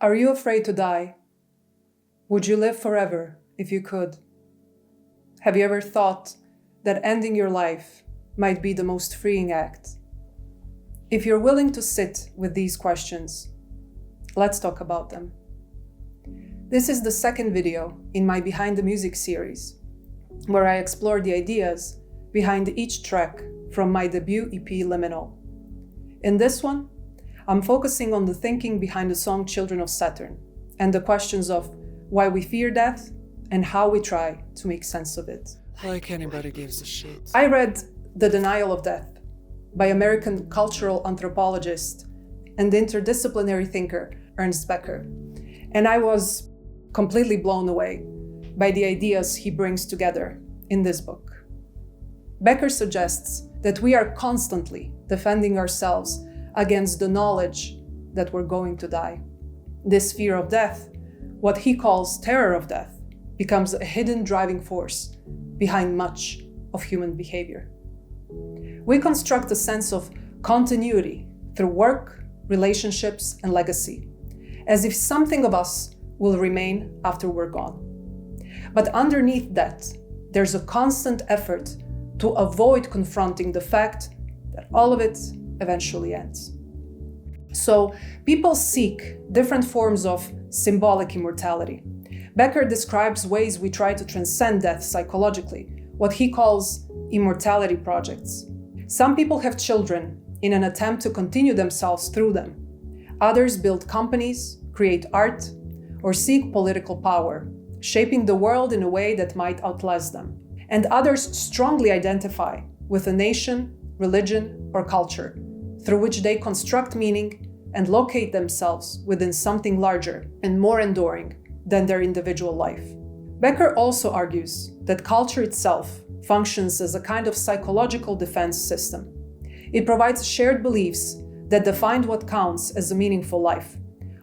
Are you afraid to die? Would you live forever if you could? Have you ever thought that ending your life might be the most freeing act? If you're willing to sit with these questions, let's talk about them. This is the second video in my Behind the Music series, where I explore the ideas behind each track from my debut EP Liminal. In this one, I'm focusing on the thinking behind the song Children of Saturn and the questions of why we fear death and how we try to make sense of it. Like anybody gives a shit. I read The Denial of Death by American cultural anthropologist and interdisciplinary thinker Ernst Becker, and I was completely blown away by the ideas he brings together in this book. Becker suggests that we are constantly defending ourselves against the knowledge that we're going to die. This fear of death, what he calls terror of death, becomes a hidden driving force behind much of human behavior. We construct a sense of continuity through work, relationships, and legacy, as if something of us will remain after we're gone. But underneath that, there's a constant effort to avoid confronting the fact that all of it eventually ends. So people seek different forms of symbolic immortality. Becker describes ways we try to transcend death psychologically, what he calls immortality projects. Some people have children in an attempt to continue themselves through them. Others build companies, create art, or seek political power, shaping the world in a way that might outlast them. And others strongly identify with a nation, religion, or culture, through which they construct meaning and locate themselves within something larger and more enduring than their individual life. Becker also argues that culture itself functions as a kind of psychological defense system. It provides shared beliefs that define what counts as a meaningful life,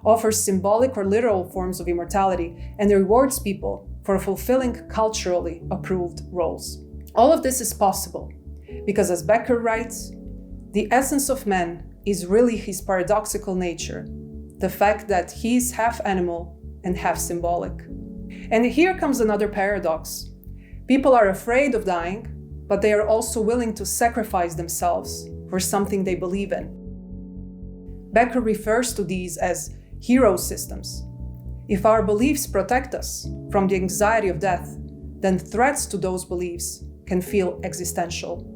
offers symbolic or literal forms of immortality, and rewards people for fulfilling culturally approved roles. All of this is possible because, as Becker writes, the essence of man is really his paradoxical nature, the fact that he is half animal and half symbolic. And here comes another paradox. People are afraid of dying, but they are also willing to sacrifice themselves for something they believe in. Becker refers to these as hero systems. If our beliefs protect us from the anxiety of death, then threats to those beliefs can feel existential.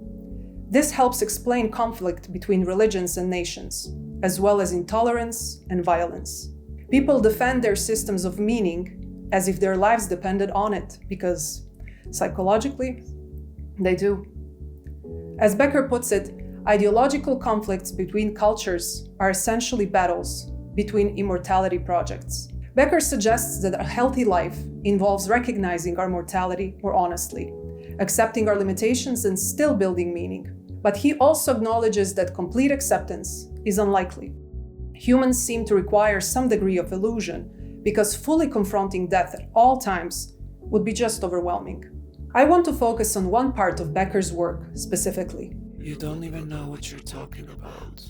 This helps explain conflict between religions and nations, as well as intolerance and violence. People defend their systems of meaning as if their lives depended on it, because psychologically, they do. As Becker puts it, ideological conflicts between cultures are essentially battles between immortality projects. Becker suggests that a healthy life involves recognizing our mortality more honestly, accepting our limitations and still building meaning. But he also acknowledges that complete acceptance is unlikely. Humans seem to require some degree of illusion because fully confronting death at all times would be just overwhelming. I want to focus on one part of Becker's work specifically. You don't even know what you're talking about.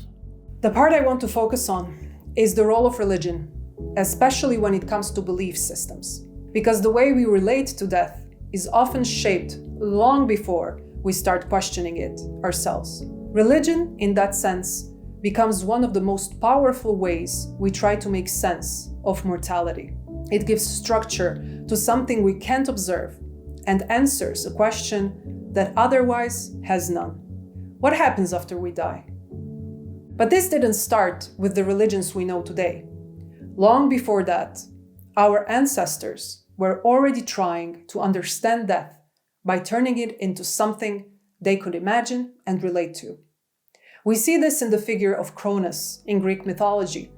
The part I want to focus on is the role of religion, especially when it comes to belief systems, because the way we relate to death is often shaped long before we start questioning it ourselves. Religion, in that sense, becomes one of the most powerful ways we try to make sense of mortality. It gives structure to something we can't observe and answers a question that otherwise has none. What happens after we die? But this didn't start with the religions we know today. Long before that, our ancestors were already trying to understand death by turning it into something they could imagine and relate to. We see this in the figure of Cronus in Greek mythology,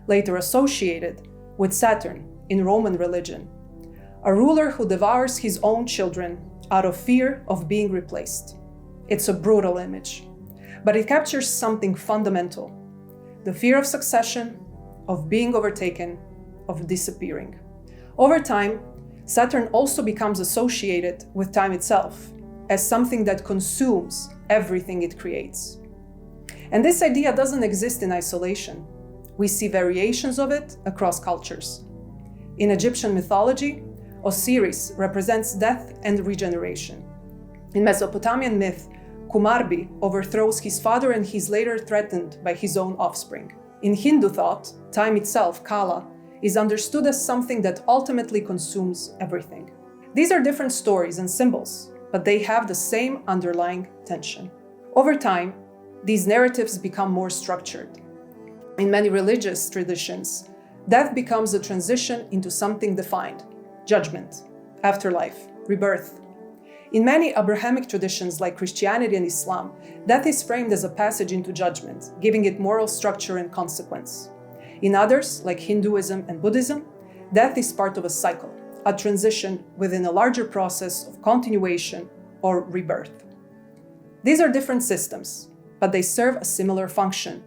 later associated with Saturn in Roman religion, a ruler who devours his own children out of fear of being replaced. It's a brutal image, but it captures something fundamental: the fear of succession, of being overtaken, of disappearing. Over time, Saturn also becomes associated with time itself as something that consumes everything it creates. And this idea doesn't exist in isolation. we see variations of it across cultures. In Egyptian mythology, Osiris represents death and regeneration. In Mesopotamian myth, Kumarbi overthrows his father and he is later threatened by his own offspring. In Hindu thought, time itself, Kala, is understood as something that ultimately consumes everything. These are different stories and symbols, but they have the same underlying tension. Over time, these narratives become more structured. In many religious traditions, death becomes a transition into something defined: judgment, afterlife, rebirth. In many Abrahamic traditions like Christianity and Islam, death is framed as a passage into judgment, giving it moral structure and consequence. In others, like Hinduism and Buddhism, death is part of a cycle, a transition within a larger process of continuation or rebirth. These are different systems, but they serve a similar function.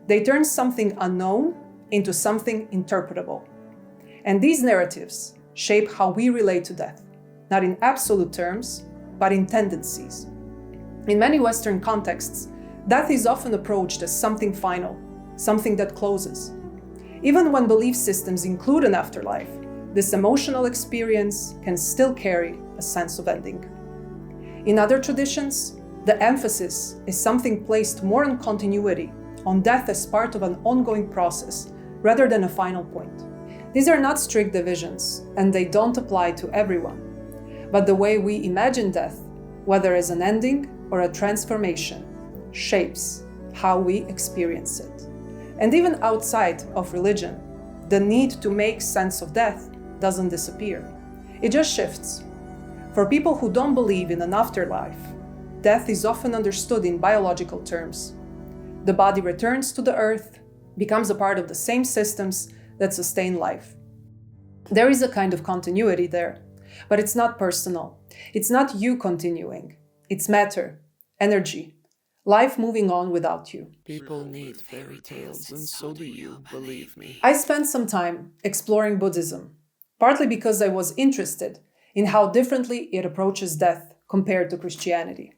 They turn something unknown into something interpretable. And these narratives shape how we relate to death, not in absolute terms, but in tendencies. In many Western contexts, death is often approached as something final, something that closes. Even when belief systems include an afterlife, this emotional experience can still carry a sense of ending. In other traditions, the emphasis is something placed more on continuity, on death as part of an ongoing process, rather than a final point. These are not strict divisions, and they don't apply to everyone. But the way we imagine death, whether as an ending or a transformation, shapes how we experience it. And even outside of religion, the need to make sense of death doesn't disappear. It just shifts. For people who don't believe in an afterlife, death is often understood in biological terms. The body returns to the earth, becomes a part of the same systems that sustain life. There is a kind of continuity there, but it's not personal. It's not you continuing. It's matter, energy, life moving on without you. People need fairy tales, and so do you, believe me. I spent some time exploring Buddhism, partly because I was interested in how differently it approaches death compared to Christianity.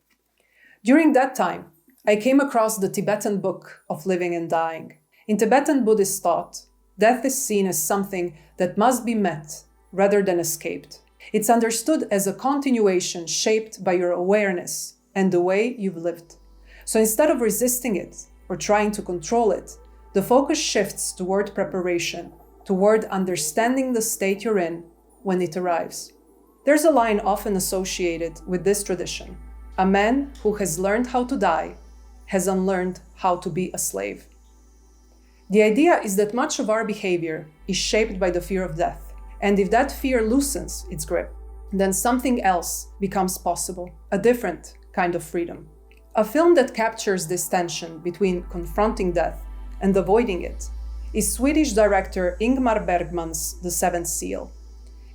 During that time, I came across the Tibetan Book of Living and Dying. In Tibetan Buddhist thought, death is seen as something that must be met rather than escaped. It's understood as a continuation shaped by your awareness and the way you've lived. So instead of resisting it or trying to control it, the focus shifts toward preparation, toward understanding the state you're in when it arrives. There's a line often associated with this tradition: "A man who has learned how to die has unlearned how to be a slave." The idea is that much of our behavior is shaped by the fear of death. And if that fear loosens its grip, then something else becomes possible, a different kind of freedom. A film that captures this tension between confronting death and avoiding it is Swedish director Ingmar Bergman's The Seventh Seal.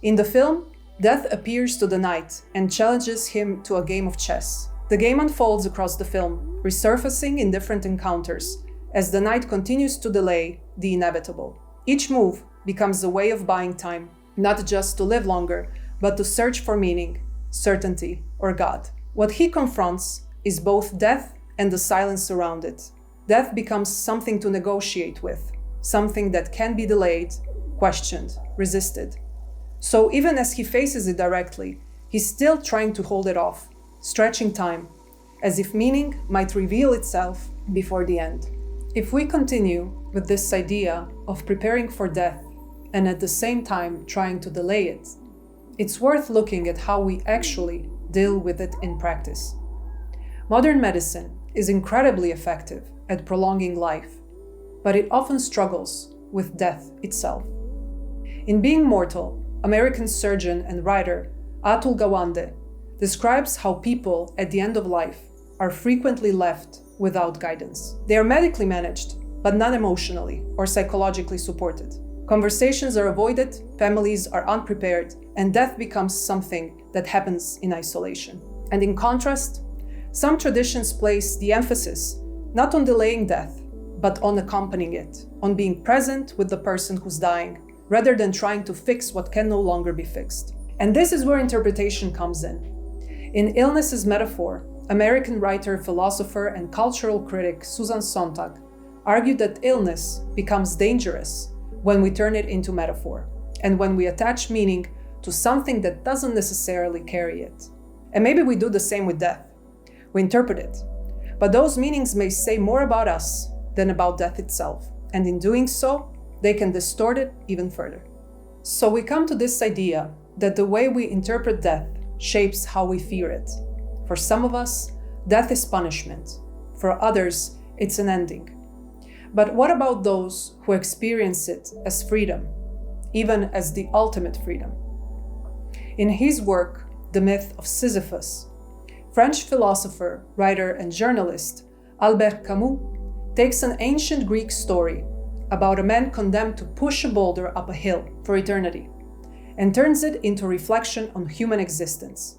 In the film, death appears to the knight and challenges him to a game of chess. The game unfolds across the film, resurfacing in different encounters as the knight continues to delay the inevitable. Each move becomes a way of buying time, not just to live longer, but to search for meaning, certainty, or God. What he confronts is both death and the silence around it. Death becomes something to negotiate with, something that can be delayed, questioned, resisted. So even as he faces it directly, he's still trying to hold it off, stretching time, as if meaning might reveal itself before the end. If we continue with this idea of preparing for death and at the same time trying to delay it, it's worth looking at how we actually deal with it in practice. Modern medicine is incredibly effective at prolonging life, but it often struggles with death itself. In Being Mortal, American surgeon and writer Atul Gawande describes how people at the end of life are frequently left without guidance. They are medically managed, but not emotionally or psychologically supported. Conversations are avoided, families are unprepared, and death becomes something that happens in isolation. And in contrast, some traditions place the emphasis not on delaying death, but on accompanying it, on being present with the person who's dying, rather than trying to fix what can no longer be fixed. And this is where interpretation comes in. In Illness as Metaphor, American writer, philosopher, and cultural critic Susan Sontag argued that illness becomes dangerous when we turn it into metaphor and when we attach meaning to something that doesn't necessarily carry it. And maybe we do the same with death. We interpret it. But those meanings may say more about us than about death itself. And in doing so, they can distort it even further. So we come to this idea that the way we interpret death shapes how we fear it. For some of us, death is punishment. For others, it's an ending. But what about those who experience it as freedom, even as the ultimate freedom? In his work, The Myth of Sisyphus, French philosopher, writer, and journalist Albert Camus takes an ancient Greek story about a man condemned to push a boulder up a hill for eternity and turns it into a reflection on human existence.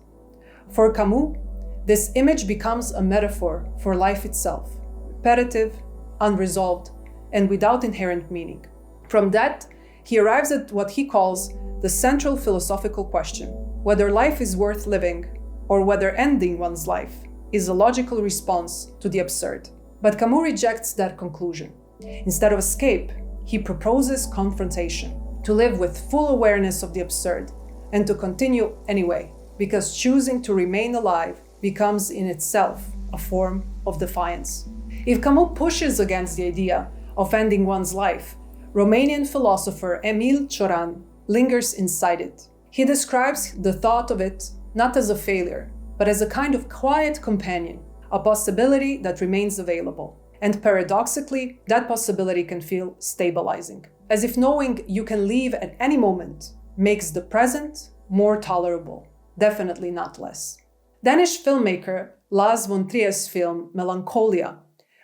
For Camus, this image becomes a metaphor for life itself, repetitive, unresolved, and without inherent meaning. From that, he arrives at what he calls the central philosophical question, whether life is worth living or whether ending one's life is a logical response to the absurd. But Camus rejects that conclusion. Instead of escape, he proposes confrontation, to live with full awareness of the absurd and to continue anyway, because choosing to remain alive becomes in itself a form of defiance. If Camus pushes against the idea of ending one's life, Romanian philosopher Emil Cioran lingers inside it. He describes the thought of it not as a failure, but as a kind of quiet companion, a possibility that remains available. And paradoxically, that possibility can feel stabilizing, as if knowing you can leave at any moment makes the present more tolerable, definitely not less. Danish filmmaker Lars von Trier's film Melancholia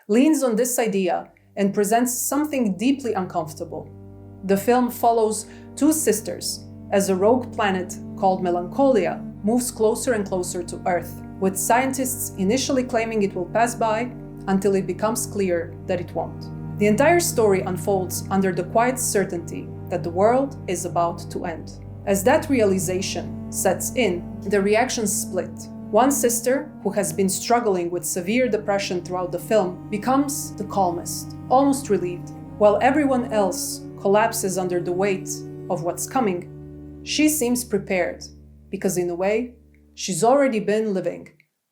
leans on this idea and presents something deeply uncomfortable. The film follows two sisters as a rogue planet called Melancholia moves closer and closer to Earth, with scientists initially claiming it will pass by until it becomes clear that it won't. The entire story unfolds under the quiet certainty that the world is about to end. As that realization sets in, the reactions split. One sister, who has been struggling with severe depression throughout the film, becomes the calmest, almost relieved, while everyone else collapses under the weight of what's coming. She seems prepared, because in a way, she's already been living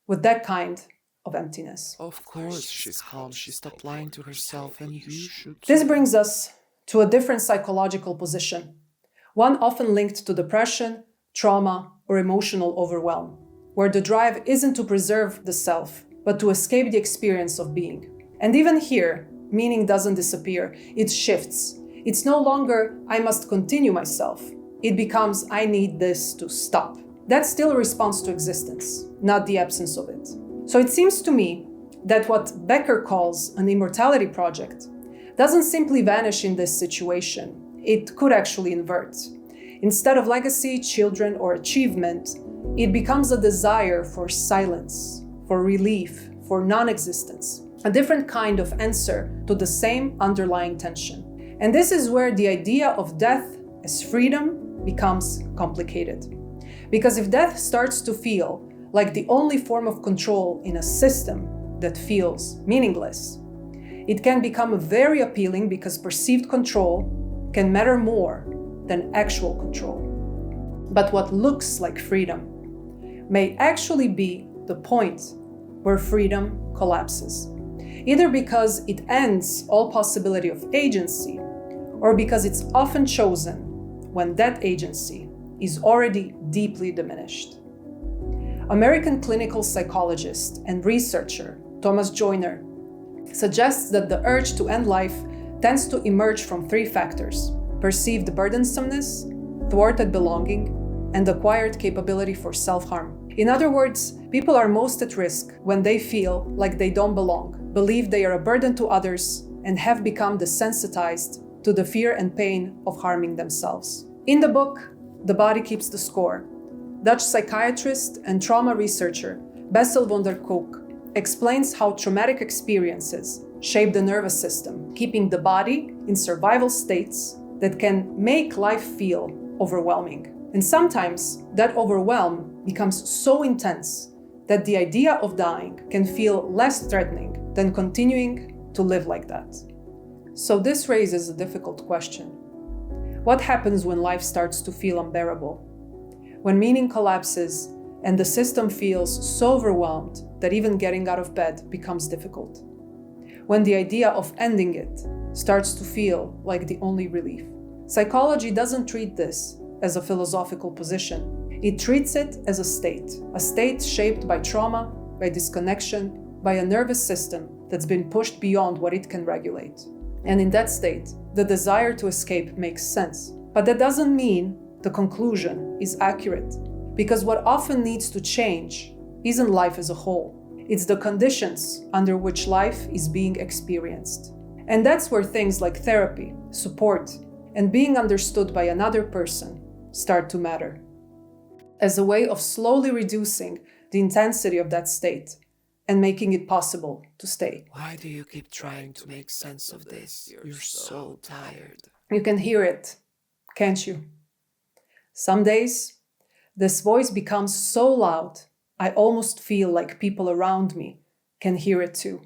with that kind of emptiness. Of course, she's calm. She stopped lying to herself, and you should. This brings us to a different psychological position, one often linked to depression, trauma, or emotional overwhelm, where the drive isn't to preserve the self, but to escape the experience of being. And even here, meaning doesn't disappear, it shifts. It's no longer, I must continue myself. It becomes, I need this to stop. That's still a response to existence, not the absence of it. So it seems to me that what Becker calls an immortality project doesn't simply vanish in this situation. It could actually invert. Instead of legacy, children, or achievement, it becomes a desire for silence, for relief, for non-existence, a different kind of answer to the same underlying tension. And this is where the idea of death as freedom becomes complicated. Because if death starts to feel like the only form of control in a system that feels meaningless, it can become very appealing because perceived control can matter more than actual control. But what looks like freedom may actually be the point where freedom collapses, either because it ends all possibility of agency, or because it's often chosen when that agency is already deeply diminished. American clinical psychologist and researcher Thomas Joyner suggests that the urge to end life tends to emerge from three factors: perceived burdensomeness, thwarted belonging, and acquired capability for self-harm. In other words, people are most at risk when they feel like they don't belong, believe they are a burden to others, and have become desensitized to the fear and pain of harming themselves. In the book, The Body Keeps the Score, Dutch psychiatrist and trauma researcher Bessel van der Kolk explains how traumatic experiences shape the nervous system, keeping the body in survival states that can make life feel overwhelming. And sometimes that overwhelm becomes so intense that the idea of dying can feel less threatening than continuing to live like that. So this raises a difficult question. What happens when life starts to feel unbearable? When meaning collapses and the system feels so overwhelmed that even getting out of bed becomes difficult? When the idea of ending it starts to feel like the only relief? Psychology doesn't treat this as a philosophical position. It treats it as a state shaped by trauma, by disconnection, by a nervous system that's been pushed beyond what it can regulate. And in that state, the desire to escape makes sense. But that doesn't mean the conclusion is accurate, because what often needs to change isn't life as a whole. It's the conditions under which life is being experienced. And that's where things like therapy, support, and being understood by another person start to matter, as a way of slowly reducing the intensity of that state and making it possible to stay. Why do you keep trying to make sense of this? You're so tired. You can hear it, can't you? Some days, this voice becomes so loud, I almost feel like people around me can hear it too.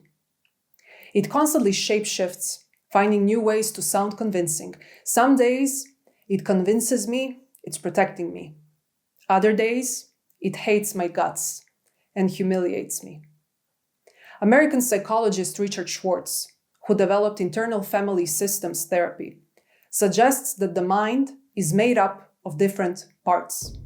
It constantly shapeshifts, finding new ways to sound convincing. Some days, it convinces me it's protecting me. Other days, it hates my guts and humiliates me. American psychologist Richard Schwartz, who developed internal family systems therapy, suggests that the mind is made up of different parts,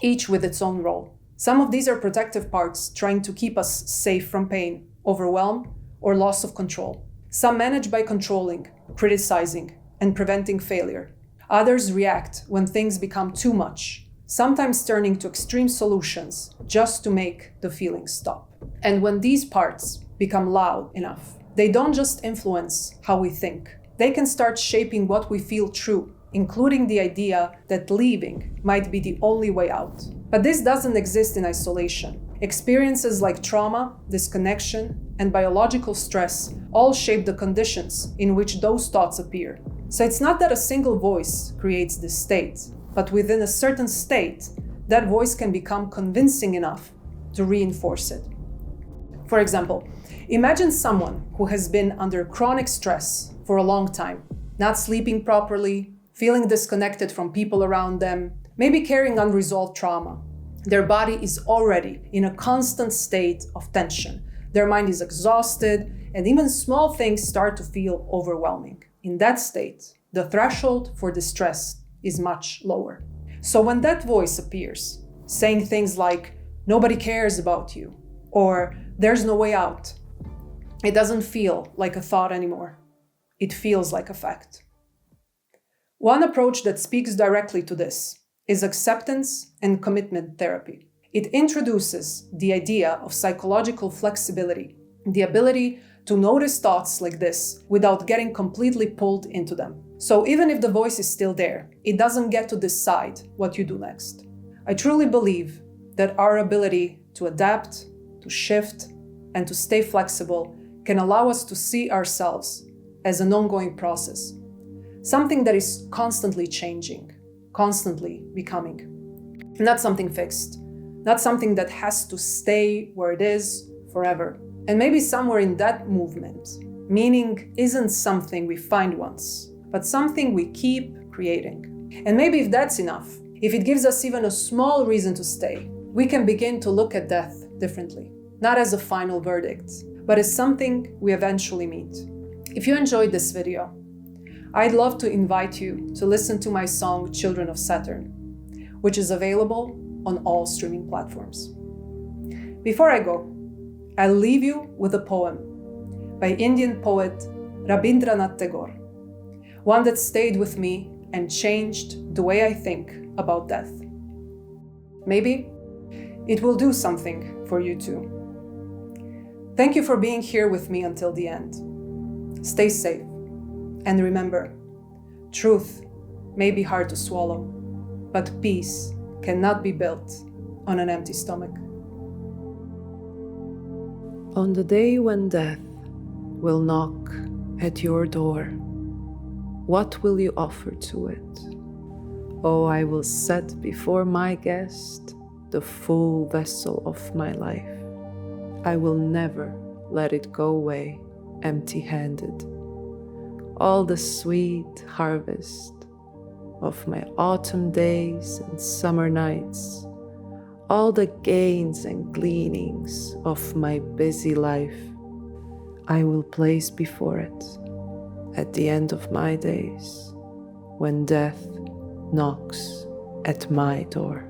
each with its own role. Some of these are protective parts trying to keep us safe from pain, overwhelm, or loss of control. Some manage by controlling, criticizing, and preventing failure. Others react when things become too much, sometimes turning to extreme solutions just to make the feeling stop. And when these parts become loud enough, they don't just influence how we think. They can start shaping what we feel true, including the idea that leaving might be the only way out. But this doesn't exist in isolation. Experiences like trauma, disconnection, and biological stress all shape the conditions in which those thoughts appear. So it's not that a single voice creates this state, but within a certain state, that voice can become convincing enough to reinforce it. For example, imagine someone who has been under chronic stress for a long time, not sleeping properly, feeling disconnected from people around them, maybe carrying unresolved trauma. Their body is already in a constant state of tension. Their mind is exhausted, and even small things start to feel overwhelming. In that state, the threshold for distress is much lower. So when that voice appears, saying things like, "Nobody cares about you," or "There's no way out," it doesn't feel like a thought anymore. It feels like a fact. One approach that speaks directly to this is acceptance and commitment therapy. It introduces the idea of psychological flexibility, the ability to notice thoughts like this without getting completely pulled into them. So even if the voice is still there, it doesn't get to decide what you do next. I truly believe that our ability to adapt, to shift, and to stay flexible can allow us to see ourselves as an ongoing process, something that is constantly changing, constantly becoming. Not something fixed, not something that has to stay where it is forever. And maybe somewhere in that movement, meaning isn't something we find once, but something we keep creating. And maybe if that's enough, if it gives us even a small reason to stay, we can begin to look at death differently, not as a final verdict, but as something we eventually meet. If you enjoyed this video, I'd love to invite you to listen to my song Children of Saturn, which is available on all streaming platforms. Before I go, I'll leave you with a poem by Indian poet Rabindranath Tagore, one that stayed with me and changed the way I think about death. Maybe it will do something for you too. Thank you for being here with me until the end. Stay safe, and remember, truth may be hard to swallow, but peace cannot be built on an empty stomach. On the day when death will knock at your door, what will you offer to it? Oh, I will set before my guest the full vessel of my life. I will never let it go away empty-handed. all the sweet harvest of my autumn days and summer nights, all the gains and gleanings of my busy life, I will place before it at the end of my days, when death knocks at my door.